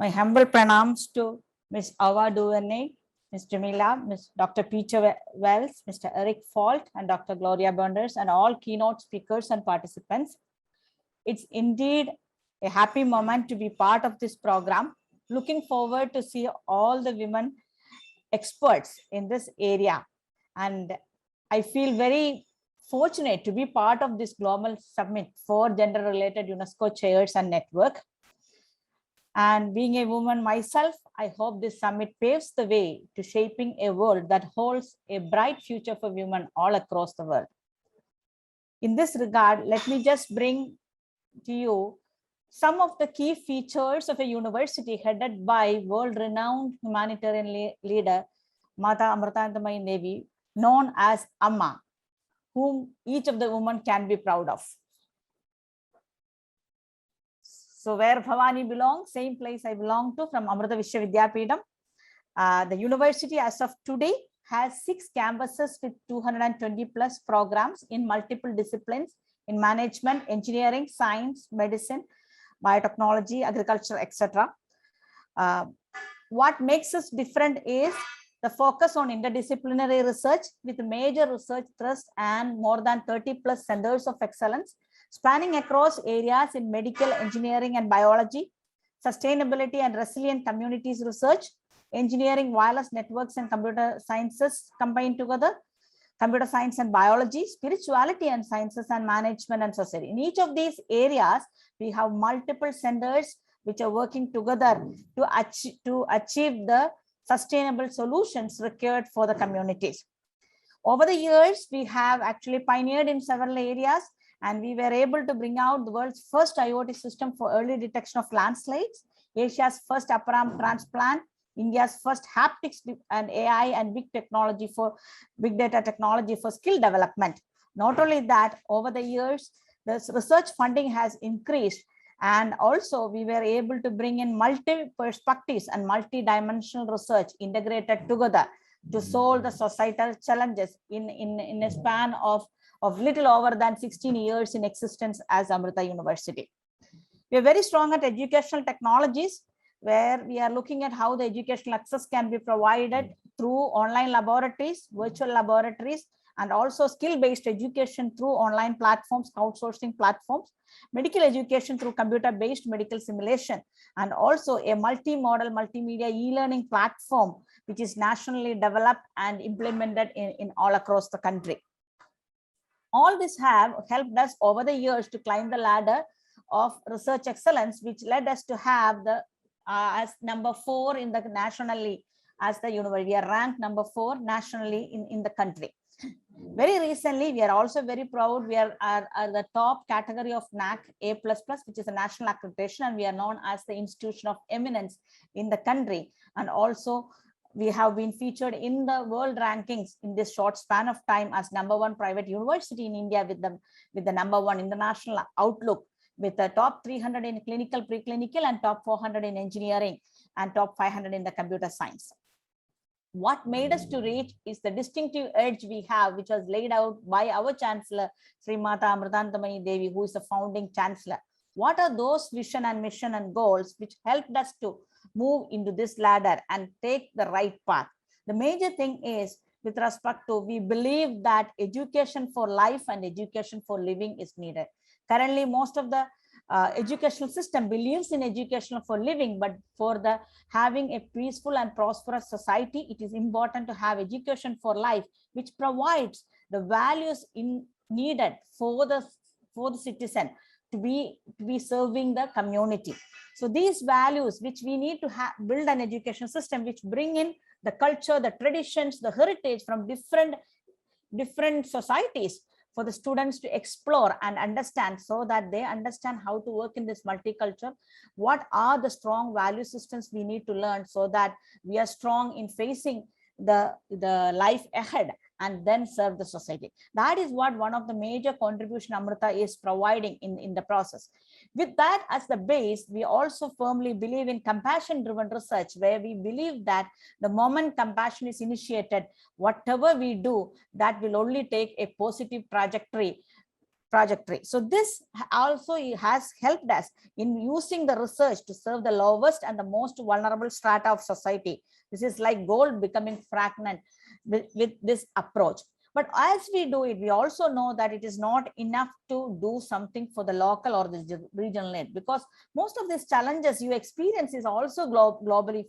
My humble pranams to Ms. Ava Duvernay, Ms. Jamila, Ms. Dr. Peter Wells, Mr. Eric Fault, and Dr. Gloria Bonders, and all keynote speakers and participants. It's indeed a happy moment to be part of this program. Looking forward to see all the women experts in this area. And I feel very fortunate to be part of this global summit for gender-related UNESCO chairs and network. And being a woman myself, I hope this summit paves the way to shaping a world that holds a bright future for women all across the world. In this regard, let me just bring to you some of the key features of a university headed by world-renowned humanitarian leader, Mata Amrita Vishwa, known as Amma, whom each of the women can be proud of. So where Bhavani belongs, same place I belong to, from Amrita Vishwa Vidyapeetham. The university as of today has 6 campuses with 220 plus programs in multiple disciplines in management, engineering, science, medicine, biotechnology, agriculture, etc. What makes us different is the focus on interdisciplinary research with major research thrust and more than 30 plus centers of excellence spanning across areas in medical, engineering and biology, sustainability and resilient communities research, engineering, wireless networks and computer sciences combined together, computer science and biology, spirituality and sciences and management and society. In each of these areas, we have multiple centers which are working together to achieve the sustainable solutions required for the communities. Over the years, we have actually pioneered in several areas, and we were able to bring out the world's first IoT system for early detection of landslides, Asia's first upper arm transplant, India's first haptics and AI and big data technology for skill development. Not only that, over the years, the research funding has increased, and also we were able to bring in multi perspectives and multi-dimensional research integrated together to solve the societal challenges in a span of little over than 16 years in existence as Amrita University. We are very strong at educational technologies, where we are looking at how the educational access can be provided through online laboratories, virtual laboratories, and also skill-based education through online platforms, crowdsourcing platforms, medical education through computer-based medical simulation, and also a multi-modal multimedia e-learning platform, which is nationally developed and implemented in all across the country. All this have helped us over the years to climb the ladder of research excellence, which led us to have the as number 4 in the nationally as the university. We are ranked number 4 nationally in the country. Very recently, we are also very proud. We are the top category of NAC A++, which is a national accreditation, and we are known as the institution of eminence in the country. And also, we have been featured in the world rankings in this short span of time as number 1 private university in India with the number 1 international outlook, with the top 300 in clinical, preclinical, and top 400 in engineering, and top 500 in the computer science. What made us to reach is the distinctive edge we have, which was laid out by our Chancellor, Srimata Amrita Vishwa, who is the founding Chancellor. What are those vision and mission and goals which helped us to move into this ladder and take the right path? The major thing is, with respect to, we believe that education for life and education for living is needed. Currently, most of the educational system believes in education for living, but for the having a peaceful and prosperous society, it is important to have education for life, which provides the values needed for the citizen to be serving the community. So these values, which we need to build an education system which bring in the culture, the traditions, the heritage from different societies, for the students to explore and understand, so that they understand how to work in this multicultural. What are the strong value systems we need to learn, so that we are strong in facing the life ahead and then serve the society. That is what one of the major contribution Amrita is providing in the process. With that as the base, we also firmly believe in compassion-driven research, where we believe that the moment compassion is initiated, whatever we do, that will only take a positive trajectory trajectory. So this also has helped us in using the research to serve the lowest and the most vulnerable strata of society. This is like gold becoming fragment with this approach. But as we do it, we also know that it is not enough to do something for the local or the regional need, because most of these challenges you experience is also globally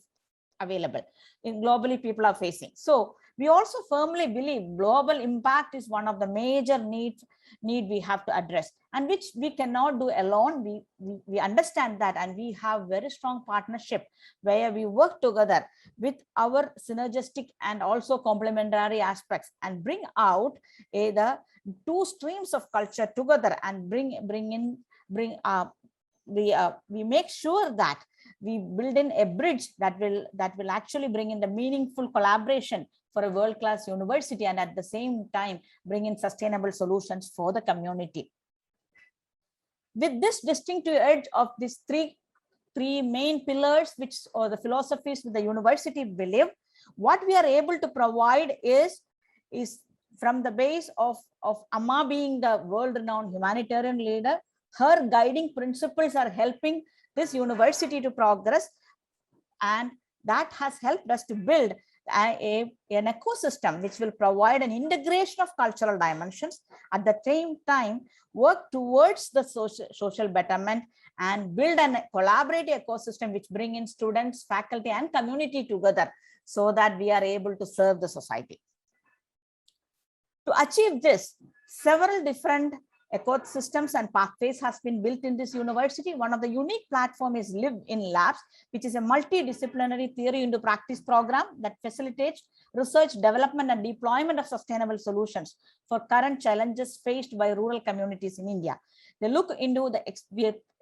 available, in globally people are facing. So we also firmly believe global impact is one of the major need we have to address, and which we cannot do alone. We understand that, and we have very strong partnership where we work together with our synergistic and also complementary aspects, and bring out the two streams of culture together, and we make sure that we build in a bridge that will actually bring in the meaningful collaboration for a world-class university, and at the same time bring in sustainable solutions for the community. With this distinctive edge of these three main pillars, which or the philosophies with the university believe, what we are able to provide is from the base of Amma being the world-renowned humanitarian leader. Her guiding principles are helping this university to progress, and that has helped us to build an ecosystem which will provide an integration of cultural dimensions, at the same time work towards the social betterment, and build a collaborative ecosystem which bring in students, faculty, and community together, so that we are able to serve the society. To achieve this, several different ecosystems and pathways has been built in this university. One of the unique platform is Live in Labs, which is a multidisciplinary theory into practice program that facilitates research, development, and deployment of sustainable solutions for current challenges faced by rural communities in India. They look into the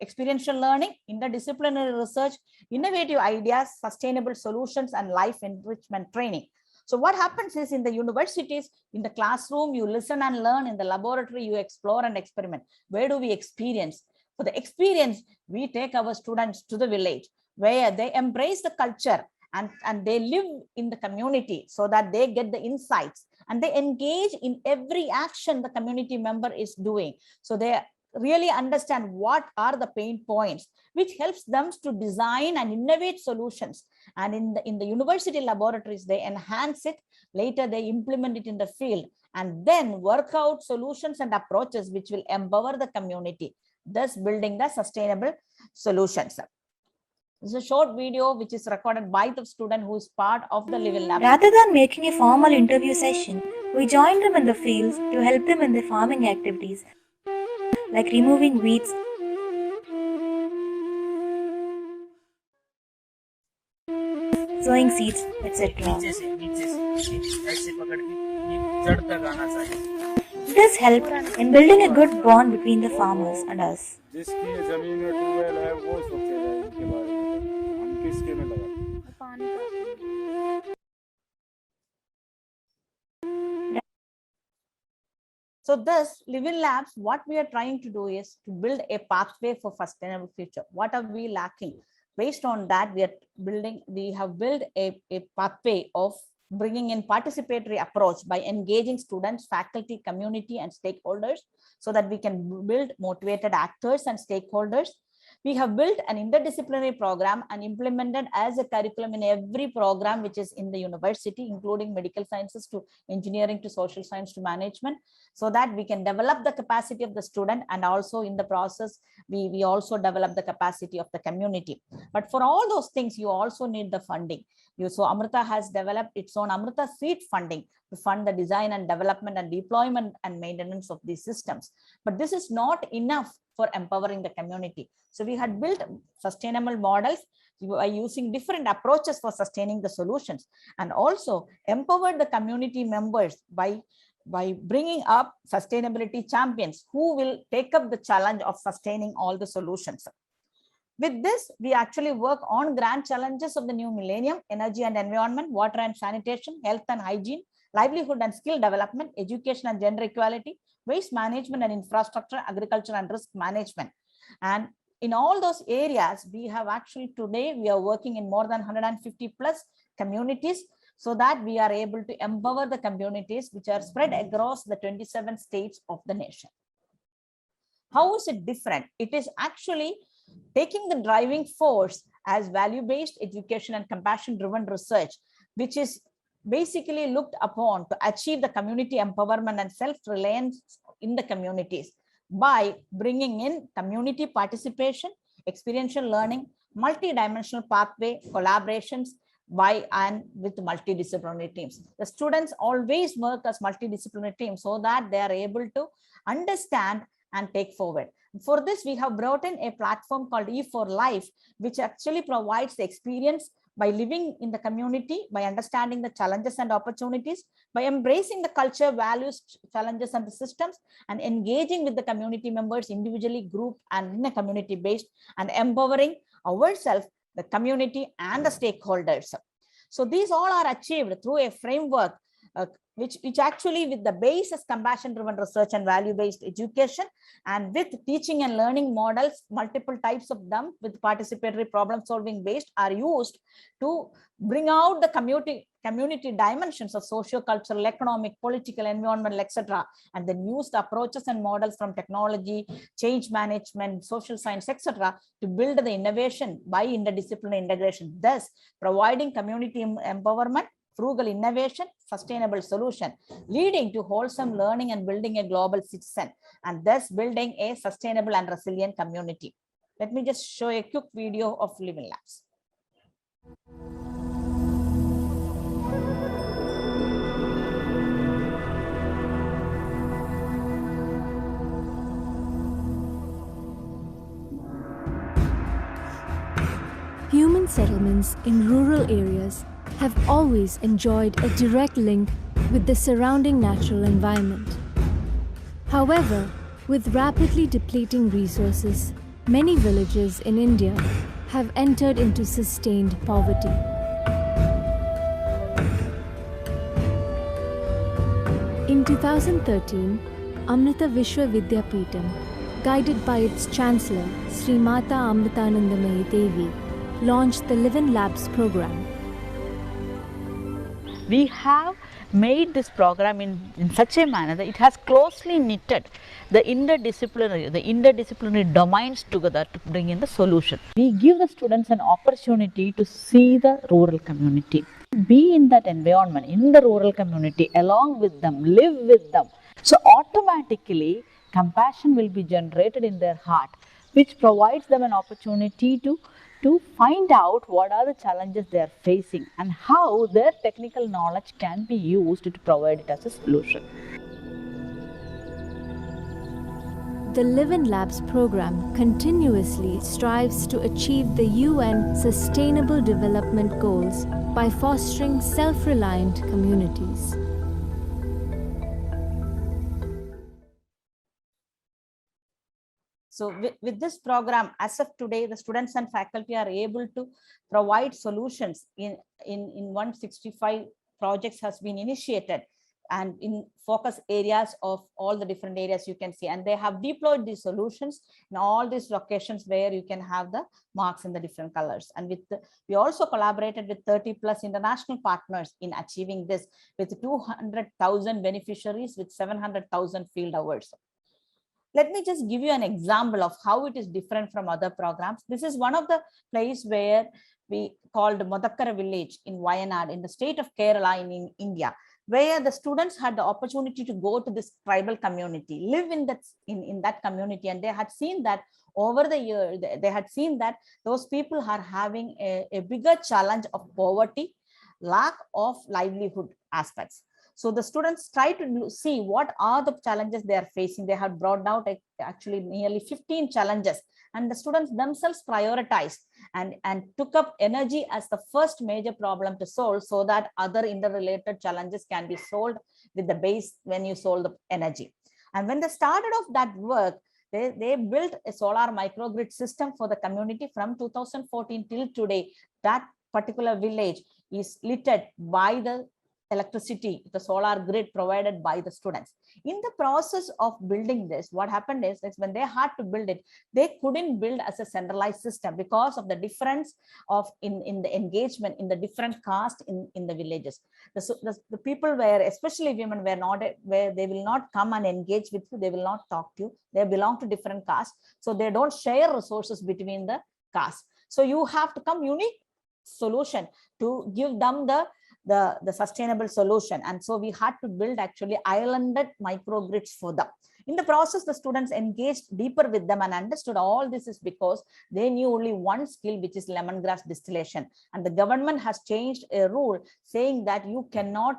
experiential learning, interdisciplinary research, innovative ideas, sustainable solutions, and life enrichment training. So what happens is, in the universities, in the classroom, you listen and learn. In the laboratory, you explore and experiment. Where do we experience? For the experience, we take our students to the village where they embrace the culture and they live in the community, so that they get the insights and they engage in every action the community member is doing. So they really understand what are the pain points, which helps them to design and innovate solutions. And in the university laboratories, they enhance it. Later, they implement it in the field, and then work out solutions and approaches which will empower the community, thus building the sustainable solutions. This is a short video which is recorded by the student who is part of the Live in Lab. Rather than making a formal interview session, we joined them in the fields to help them in their farming activities, like removing weeds, sowing seeds, etc. This helped in building a good bond between the farmers and us. So thus, Live in Labs, what we are trying to do is to build a pathway for sustainable future. What are we lacking? Based on that, we have built a pathway of bringing in participatory approach by engaging students, faculty, community, and stakeholders, so that we can build motivated actors and stakeholders. We have built an interdisciplinary program and implemented as a curriculum in every program which is in the university, including medical sciences to engineering to social science to management, so that we can develop the capacity of the student, and also in the process, we also develop the capacity of the community. But for all those things, you also need the funding. So Amrita has developed its own Amrita Seed funding to fund the design and development and deployment and maintenance of these systems. But this is not enough for empowering the community. So we had built sustainable models by using different approaches for sustaining the solutions, and also empowered the community members by bringing up sustainability champions who will take up the challenge of sustaining all the solutions. With this, we actually work on grand challenges of the new millennium: energy and environment, water and sanitation, health and hygiene, livelihood and skill development, education and gender equality, waste management and infrastructure, agriculture and risk management. And in all those areas, we have actually today, we are working in more than 150 plus communities, so that we are able to empower the communities which are spread across the 27 states of the nation. How is it different? It is actually taking the driving force as value-based education and compassion-driven research, which is basically looked upon to achieve the community empowerment and self-reliance in the communities by bringing in community participation, experiential learning, multi-dimensional pathway, collaborations by and with multidisciplinary teams. The students always work as multidisciplinary teams so that they are able to understand and take forward. For this, we have brought in a platform called E4Life, which actually provides the experience by living in the community, by understanding the challenges and opportunities, by embracing the culture, values, challenges, and the systems, and engaging with the community members individually, group, and in a community based, and empowering ourselves, the community, and the stakeholders. So these all are achieved through a framework which actually with the base is compassion driven research and value based education, and with teaching and learning models, multiple types of them with participatory problem solving based are used to bring out the community dimensions of socio-cultural, economic, political, environmental, etc. And then use the approaches and models from technology, change management, social science, etc. to build the innovation by interdisciplinary integration, thus providing community empowerment, frugal innovation, sustainable solution, leading to wholesome learning and building a global citizen, and thus building a sustainable and resilient community. Let me just show a quick video of Living Labs. Human settlements in rural areas have always enjoyed a direct link with the surrounding natural environment. However, with rapidly depleting resources, many villages in India have entered into sustained poverty. In 2013, Amrita Vishwa Vidyapeetham, guided by its Chancellor, Sri Mata Amritanandamayi Devi, launched the Living Labs program. We have made this program in such a manner that it has closely knitted the interdisciplinary domains together to bring in the solution. We give the students an opportunity to see the rural community, be in that environment, in the rural community, along with them, live with them. So automatically compassion will be generated in their heart, which provides them an opportunity to find out what are the challenges they are facing and how their technical knowledge can be used to provide it as a solution. The Living Labs program continuously strives to achieve the UN Sustainable Development Goals by fostering self-reliant communities. So with this program, as of today, the students and faculty are able to provide solutions in 165 projects has been initiated, and in focus areas of all the different areas you can see, and they have deployed these solutions in all these locations where you can have the marks in the different colors. And we also collaborated with 30 plus international partners in achieving this, with 200,000 beneficiaries with 700,000 field hours. Let me just give you an example of how it is different from other programs. This is one of the place where we called Modakkara village in Wayanad in the state of Kerala in India, where the students had the opportunity to go to this tribal community, live in that community, and they had seen that over the year, they had seen that those people are having a bigger challenge of poverty, lack of livelihood aspects. So the students try to see what are the challenges they are facing. They have brought out actually nearly 15 challenges, and the students themselves prioritized and took up energy as the first major problem to solve, so that other interrelated challenges can be solved with the base when you solve the energy. And when they started off that work, they built a solar microgrid system for the community from 2014 till today. That particular village is littered by the electricity, the solar grid provided by the students. In the process of building this, what happened is when they had to build it, they couldn't build as a centralized system because of the difference of in the engagement in the different caste in the villages. The people were, especially women, were not where they will not come and engage with you, they will not talk to you, they belong to different castes, so they don't share resources between the castes. So you have to come unique solution to give them the sustainable solution. And so we had to build actually islanded microgrids for them. In the process, the students engaged deeper with them and understood all this is because they knew only one skill, which is lemongrass distillation. And the government has changed a rule saying that you cannot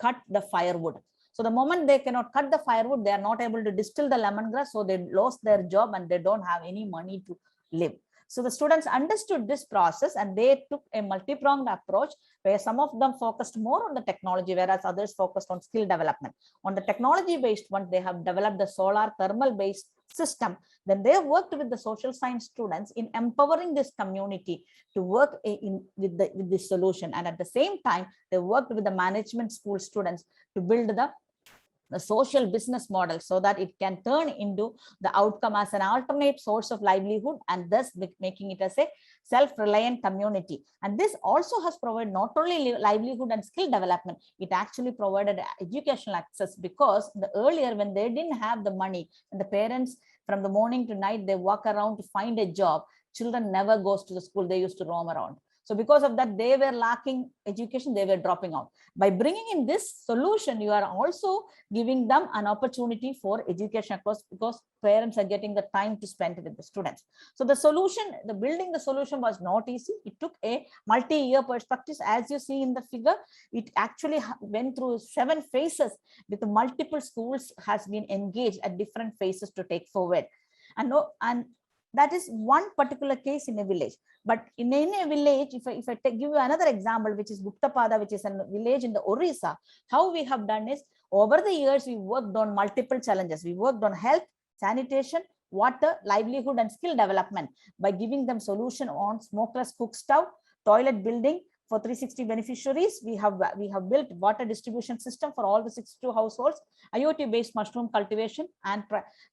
cut the firewood. So the moment they cannot cut the firewood, they are not able to distill the lemongrass. So they lost their job and they don't have any money to live. So the students understood this process and they took a multi-pronged approach where some of them focused more on the technology, whereas others focused on skill development. On the technology-based one, they have developed the solar thermal-based system. Then they worked with the social science students in empowering this community to work with this solution. And at the same time, they worked with the management school students to build the social business model so that it can turn into the outcome as an alternate source of livelihood, and thus making it as a self-reliant community. And this also has provided not only livelihood and skill development, it actually provided educational access, because earlier when they didn't have the money and the parents from the morning to night they walk around to find a job, children never goes to the school, they used to roam around. So because of that, they were lacking education, they were dropping out. By bringing in this solution, you are also giving them an opportunity for education, of course, because parents are getting the time to spend with the students. So the solution, building the solution was not easy. It took a multi-year perspective. As you see in the figure, it actually went through 7 phases with multiple schools has been engaged at different phases to take forward. And that is one particular case in a village. But in a village, if I give you another example, which is Guptapada, which is a village in the Orissa, how we have done is, over the years, we worked on multiple challenges. We worked on health, sanitation, water, livelihood, and skill development by giving them solution on smokeless cook stove, toilet building. For 360 beneficiaries, we have built water distribution system for all the 62 households, IoT-based mushroom cultivation, and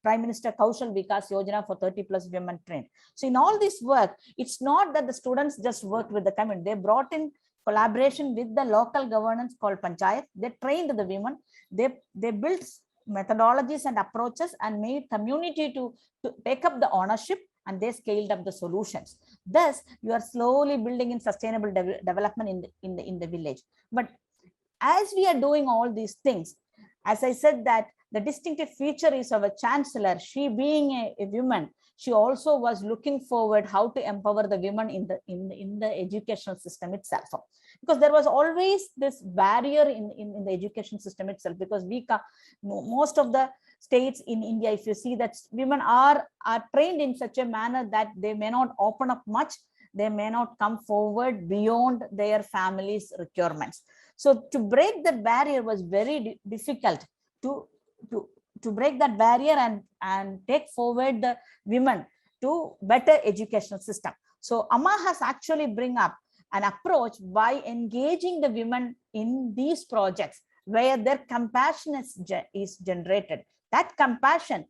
Prime Minister Kaushal Vikas Yojana for 30+ women trained. So in all this work, it's not that the students just worked with the community. They brought in collaboration with the local governance called Panchayat. They trained the women. They built methodologies and approaches and made community to take up the ownership, and they scaled up the solutions. Thus, you are slowly building in sustainable development in the village. But as we are doing all these things, as I said, that the distinctive feature is our chancellor. She being a woman, she also was looking forward how to empower the women in the educational system itself, because there was always this barrier in the education system itself, because most of the states in India, if you see that women are trained in such a manner that they may not open up much, they may not come forward beyond their family's requirements. So to break that barrier was very difficult to break that barrier and take forward the women to better educational system. So Amma has actually bring up an approach by engaging the women in these projects where their compassion is generated. That compassion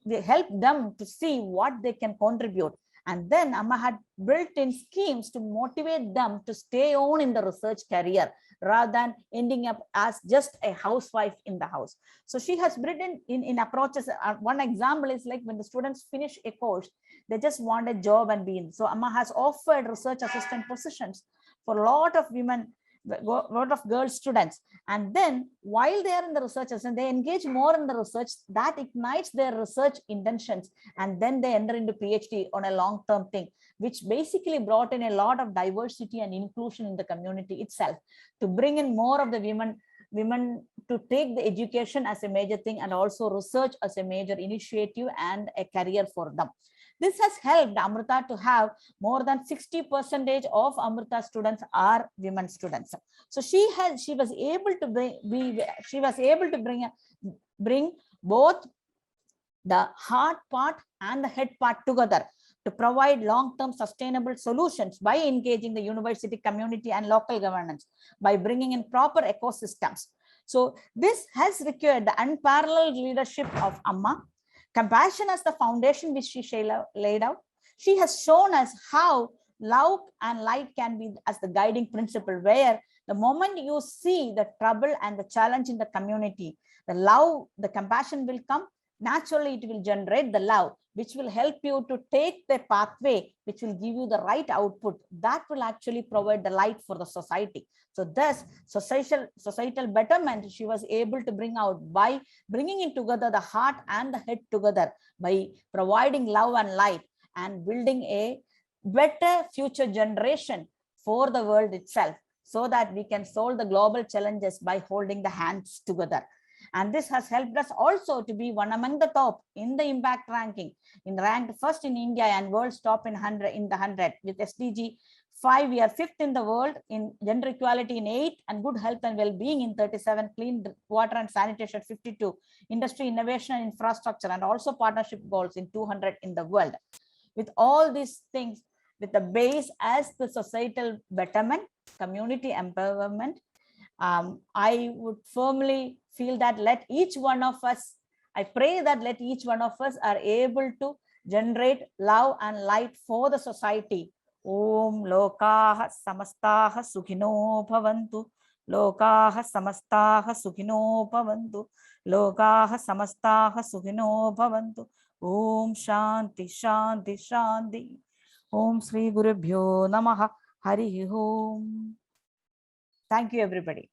will help them to see what they can contribute. And then Amma had built in schemes to motivate them to stay on in the research career rather than ending up as just a housewife in the house. So she has built in approaches. One example is like when the students finish a course, they just want a job and be in. So Amma has offered research assistant positions for a lot of women, a lot of girl students. And then while they are in the research assistant, they engage more in the research that ignites their research intentions. And then they enter into PhD on a long-term thing, which basically brought in a lot of diversity and inclusion in the community itself, to bring in more of the women to take the education as a major thing and also research as a major initiative and a career for them. This has helped Amrita to have more than 60% of Amrita students are women students. So she was able to bring both the heart part and the head part together to provide long-term sustainable solutions by engaging the university community and local governance, by bringing in proper ecosystems. So this has required the unparalleled leadership of Amma, compassion as the foundation which she laid out. She has shown us how love and light can be as the guiding principle, where the moment you see the trouble and the challenge in the community, the love, the compassion will come. Naturally, it will generate the love, which will help you to take the pathway, which will give you the right output that will actually provide the light for the society. So thus, societal betterment she was able to bring out by bringing in together the heart and the head together, by providing love and light and building a better future generation for the world itself, so that we can solve the global challenges by holding the hands together. And this has helped us also to be one among the top in the impact ranking, ranked first in India and world's top in the 100. With SDG 5, we are 5th in the world, in gender equality in 8, and good health and well-being in 37, clean water and sanitation 52, industry, innovation and infrastructure, and also partnership goals in 200 in the world. With all these things, with the base as the societal betterment, community empowerment, I would firmly feel that let each one of us, I pray that let each one of us are able to generate love and light for the society. Om Lokaha Samastaha Sukhino Bhavantu. Lokaha Samastaha Sukhino Bhavantu. Lokaha Samastaha Sukhino Bhavantu. Om Shanti Shanti Shanti. Om Sri Gurubhyo Namaha. Hari Om. Thank you, everybody.